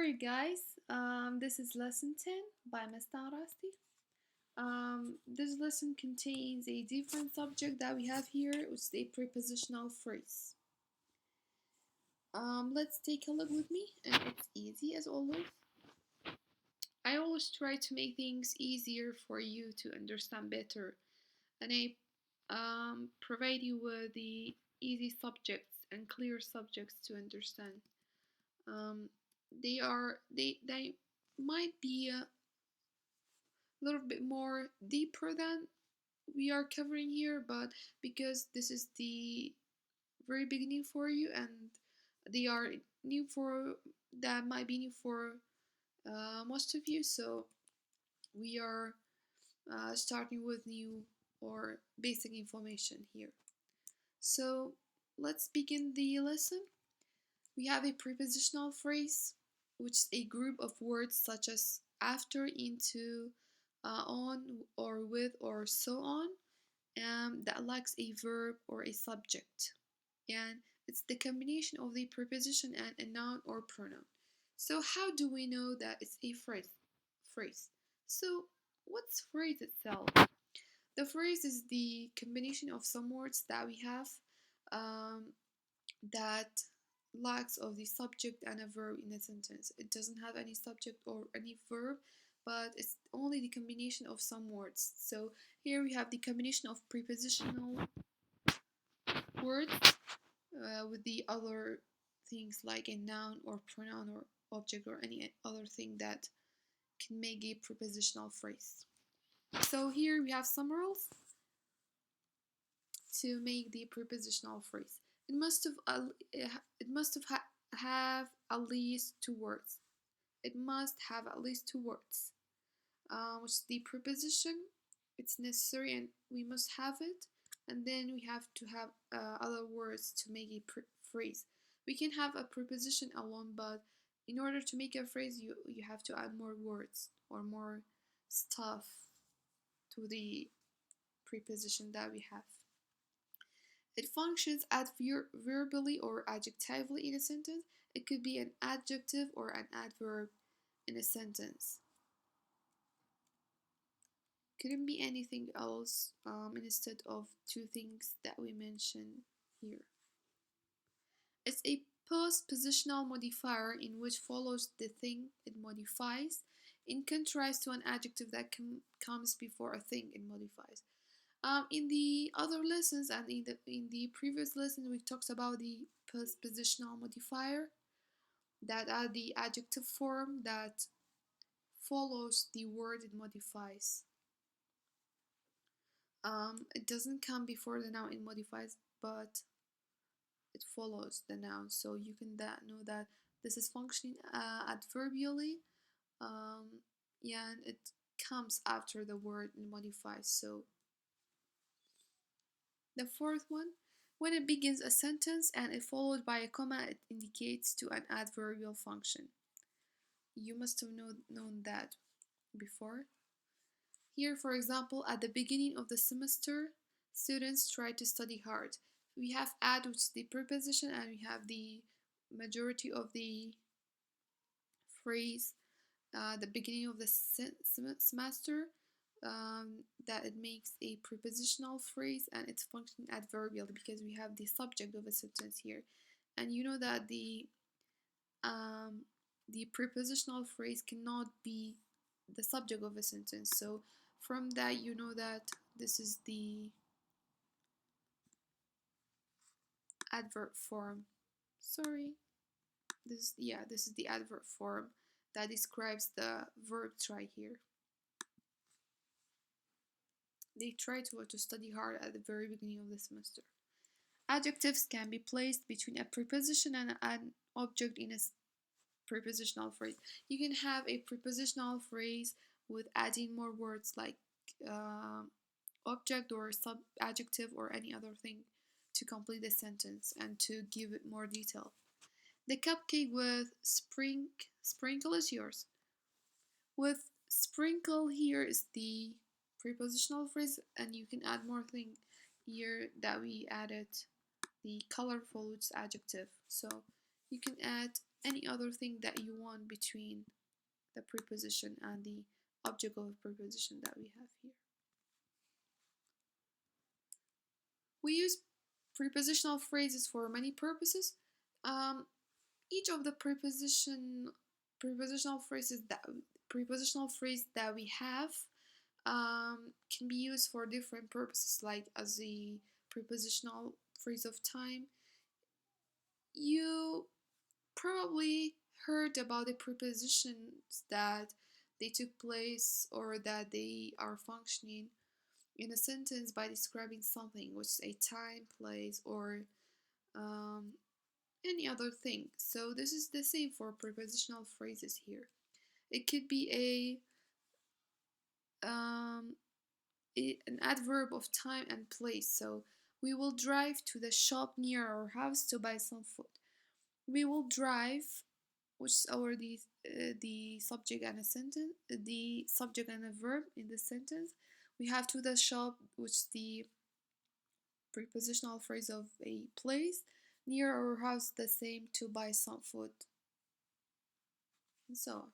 Alright, guys, this is lesson 10 by Mr. Rasti. This lesson contains a different subject that we have here, which is a prepositional phrase. Let's take a look with me, and it's easy as always. I always try to make things easier for you to understand better, and I provide you with the easy subjects and clear subjects to understand. Um, they might be a little bit more deeper than we are covering here, but because this is the very beginning for you and they are new for that might be new for most of you, so we are starting with new or basic information here. So let's begin the lesson. We have a prepositional phrase, which is a group of words such as after, into, on, or with, or so on, that lacks a verb or a subject. And it's the combination of the preposition and a noun or pronoun. So how do we know that it's a phrase? So what's phrase itself? The phrase is the combination of some words that we have um, that lacks of the subject and a verb in a sentence. It doesn't have any subject or any verb, but it's only the combination of some words. So here we have the combination of prepositional words with the other things like a noun or pronoun or object or any other thing that can make a prepositional phrase. So here we have some rules to make the prepositional phrase. It must have at least two words. It must have at least two words. Which is the preposition. It's necessary and we must have it. And then we have to have other words to make a phrase. We can have a preposition alone, but in order to make a phrase, you have to add more words or more stuff to the preposition that we have. It functions adverbially or adjectively in a sentence. It could be an adjective or an adverb in a sentence. Couldn't be anything else instead of two things that we mentioned here. It's a postpositional modifier in which follows the thing it modifies, in contrast to an adjective that comes before a thing it modifies. In the other lessons and in the previous lesson, we talked about the postpositional modifier that are the adjective form that follows the word it modifies. It doesn't come before the noun it modifies, but it follows the noun. So you can know that this is functioning adverbially. Yeah, and it comes after the word it modifies. So the fourth one, when it begins a sentence and is followed by a comma, it indicates to an adverbial function. You must have known that before. Here, for example, at the beginning of the semester, students try to study hard. We have add, which is the preposition, and we have the majority of the phrase, the beginning of the semester, that it makes a prepositional phrase and it's functioning adverbial because we have the subject of a sentence here. And you know that the prepositional phrase cannot be the subject of a sentence. So from that, you know that this is the adverb form. Sorry. This is the adverb form that describes the verb try here. They try to study hard at the very beginning of the semester. Adjectives can be placed between a preposition and an object in a prepositional phrase. You can have a prepositional phrase with adding more words like object or sub-adjective or any other thing to complete the sentence and to give it more detail. The cupcake with sprinkle is yours. With sprinkle here is the prepositional phrase, and you can add more thing here that we added the colorful, which is adjective. So you can add any other thing that you want between the preposition and the object of a preposition that we have here. We use prepositional phrases for many purposes. Um, each of the prepositional phrases that prepositional phrase that we have can be used for different purposes, like as the prepositional phrase of time. You probably heard about the prepositions that they took place or that they are functioning in a sentence by describing something, which is a time, place, or um, any other thing. So this is the same for prepositional phrases here. It could be an adverb of time and place. So we will drive to the shop near our house to buy some food. We will drive, which is already the subject and a sentence, the subject and a verb in the sentence. We have to the shop, which is the prepositional phrase of a place. Near our house, the same, to buy some food, and so on.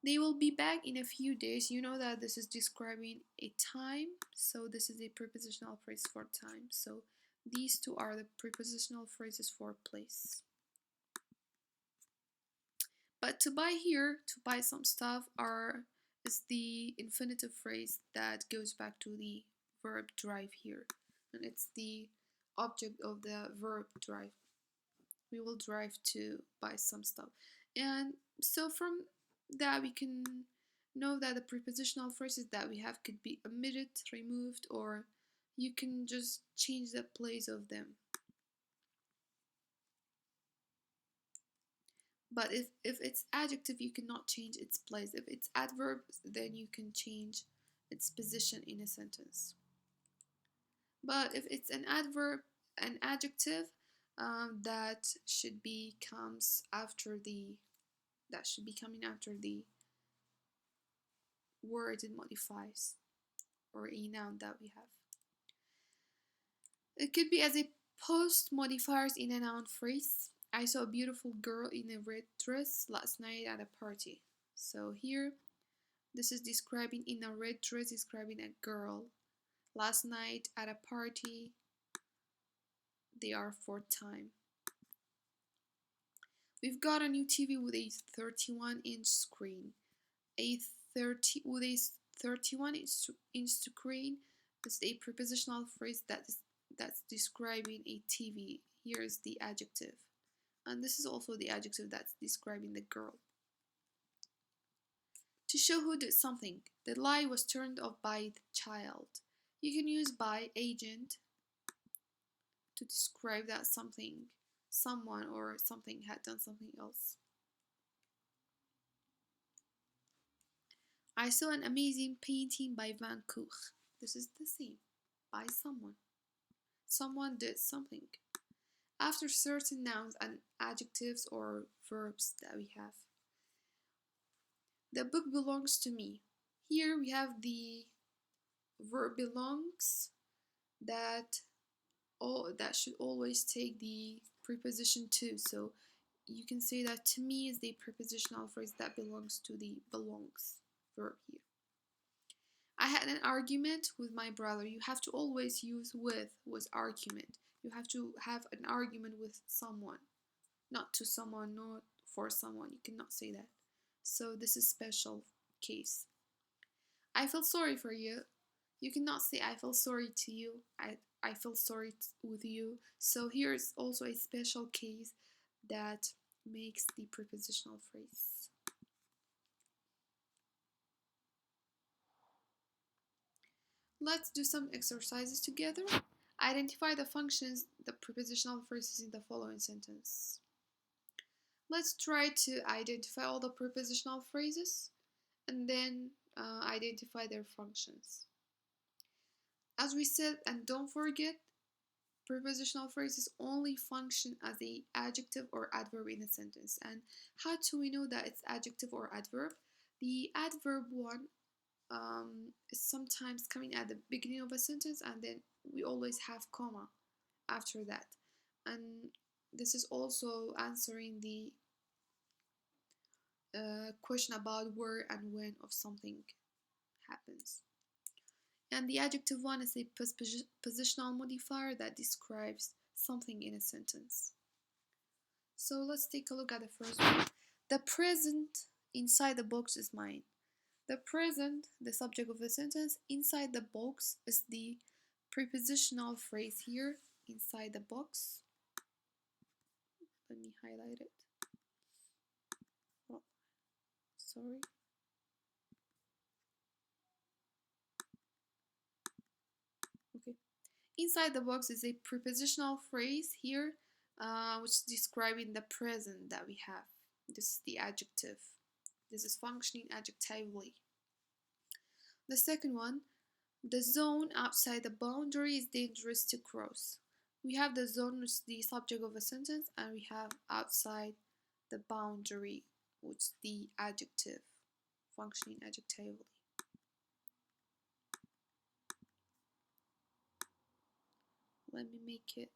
They will be back in a few days. You know that this is describing a time, so this is a prepositional phrase for time. So these two are the prepositional phrases for place. But to buy here, to buy some stuff, is the infinitive phrase that goes back to the verb drive here. And it's the object of the verb drive. We will drive to buy some stuff. And so from that we can know that the prepositional phrases that we have could be omitted, removed, or you can just change the place of them. But if it's adjective, you cannot change its place. If it's adverb, then you can change its position in a sentence. But if it's an adverb, an adjective, that should be coming after the word it modifies, or a noun that we have. It could be as a post modifiers in a noun phrase. I saw a beautiful girl in a red dress last night at a party. So here, this is describing in a red dress, describing a girl. Last night at a party, they are for time. We've got a new TV with a 31-inch screen. With a 31-inch screen is a prepositional phrase that's describing a TV. Here is the adjective. And this is also the adjective that's describing the girl. To show who did something, the light was turned off by the child. You can use by agent to describe that someone or something had done something else. I saw an amazing painting by Van Gogh. This is the same, by someone. Someone did something. After certain nouns and adjectives or verbs that we have. The book belongs to me. Here we have the verb belongs that should always take the preposition to. So you can say that to me is the prepositional phrase that belongs to the belongs verb here. I had an argument with my brother. You have to always use with argument. You have to have an argument with someone, not to someone, not for someone. You cannot say that. So this is special case. I feel sorry for you. You cannot say I feel sorry to you. I feel sorry with you. So here is also a special case that makes the prepositional phrase. Let's do some exercises together. Identify the functions, the prepositional phrases in the following sentence. Let's try to identify all the prepositional phrases and then identify their functions. As we said, and don't forget, prepositional phrases only function as an adjective or adverb in a sentence. And how do we know that it's adjective or adverb? The adverb one is sometimes coming at the beginning of a sentence, and then we always have comma after that. And this is also answering the question about where and when of something happens. And the adjective one is a positional modifier that describes something in a sentence. So let's take a look at the first one. The present inside the box is mine. The present, the subject of the sentence, inside the box is the prepositional phrase here, inside the box. Let me highlight it. Oh, sorry. Okay. Inside the box is a prepositional phrase here, which is describing the present that we have. This is the adjective. This is functioning adjectively. The second one, the zone outside the boundary is dangerous to cross. We have the zone, which is the subject of a sentence, and we have outside the boundary, which is the adjective, functioning adjectively. Let me make it.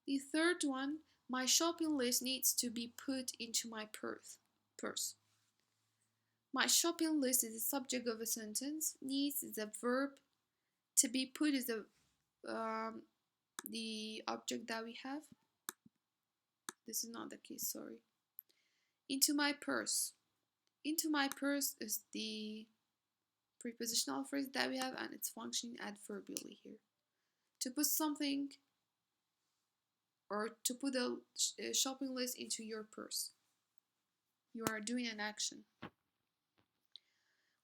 The third one, my shopping list needs to be put into my purse. My shopping list is the subject of a sentence. Needs is a verb. To be put is the object that we have. This is not the case, sorry. Into my purse. Into my purse is the prepositional phrase that we have, and it's functioning adverbially here. To put something or to put a shopping list into your purse. You are doing an action.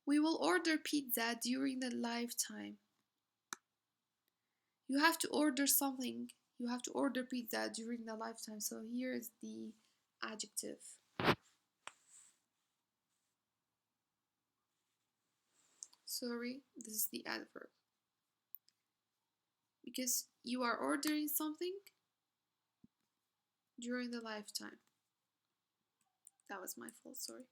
We will order pizza during the lifetime. You have to order something. You have to order pizza during the lifetime. So here is the adjective. Sorry, this is the adverb. Because you are ordering something during the lifetime. That was my fault, sorry.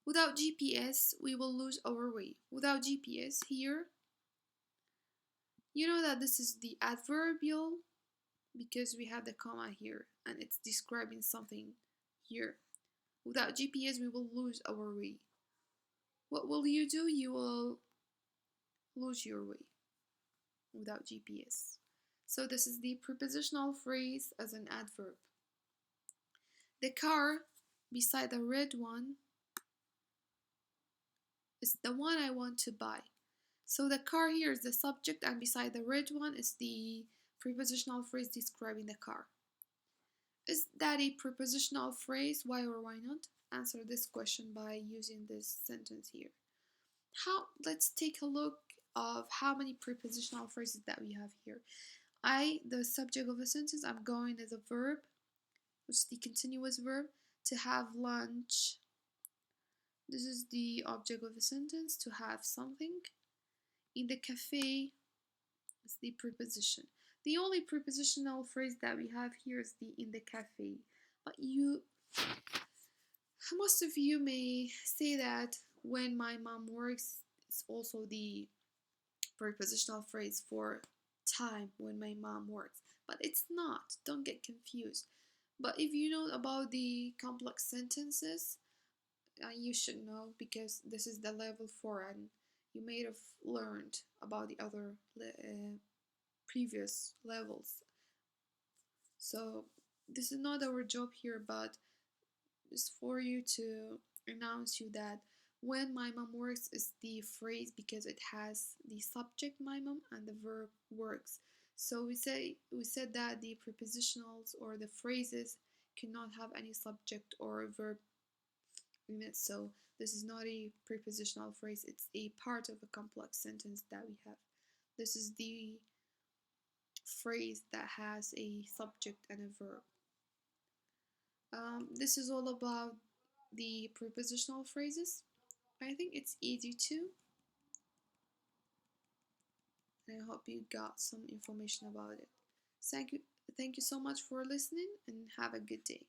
Without GPS, we will lose our way. Without GPS, here, you know that this is the adverbial because we have the comma here and it's describing something here. Without GPS, we will lose our way. What will you do? You will lose your way without GPS. So this is the prepositional phrase as an adverb. The car beside the red one is the one I want to buy. So the car here is the subject and beside the red one is the prepositional phrase describing the car. Is that a prepositional phrase? Why or why not? Answer this question by using this sentence here. Let's take a look of how many prepositional phrases that we have here. The subject of a sentence, I'm going as a verb, which is the continuous verb, to have lunch. This is the object of a sentence, to have something. In the cafe is the preposition. The only prepositional phrase that we have here is the in the cafe. But most of you may say that when my mom works is also the prepositional phrase for time when my mom works. But it's not. Don't get confused. But if you know about the complex sentences, you should know because this is the level 4 and you may have learned about the other previous levels. So this is not our job here, but it's for you to announce you that when my mom works is the phrase because it has the subject my mom and the verb works. So we said that the prepositionals or the phrases cannot have any subject or verb in it. So this is not a prepositional phrase, it's a part of a complex sentence that we have. This is the phrase that has a subject and a verb. This is all about the prepositional phrases. I think it's easy too. And I hope you got some information about it. Thank you so much for listening and have a good day.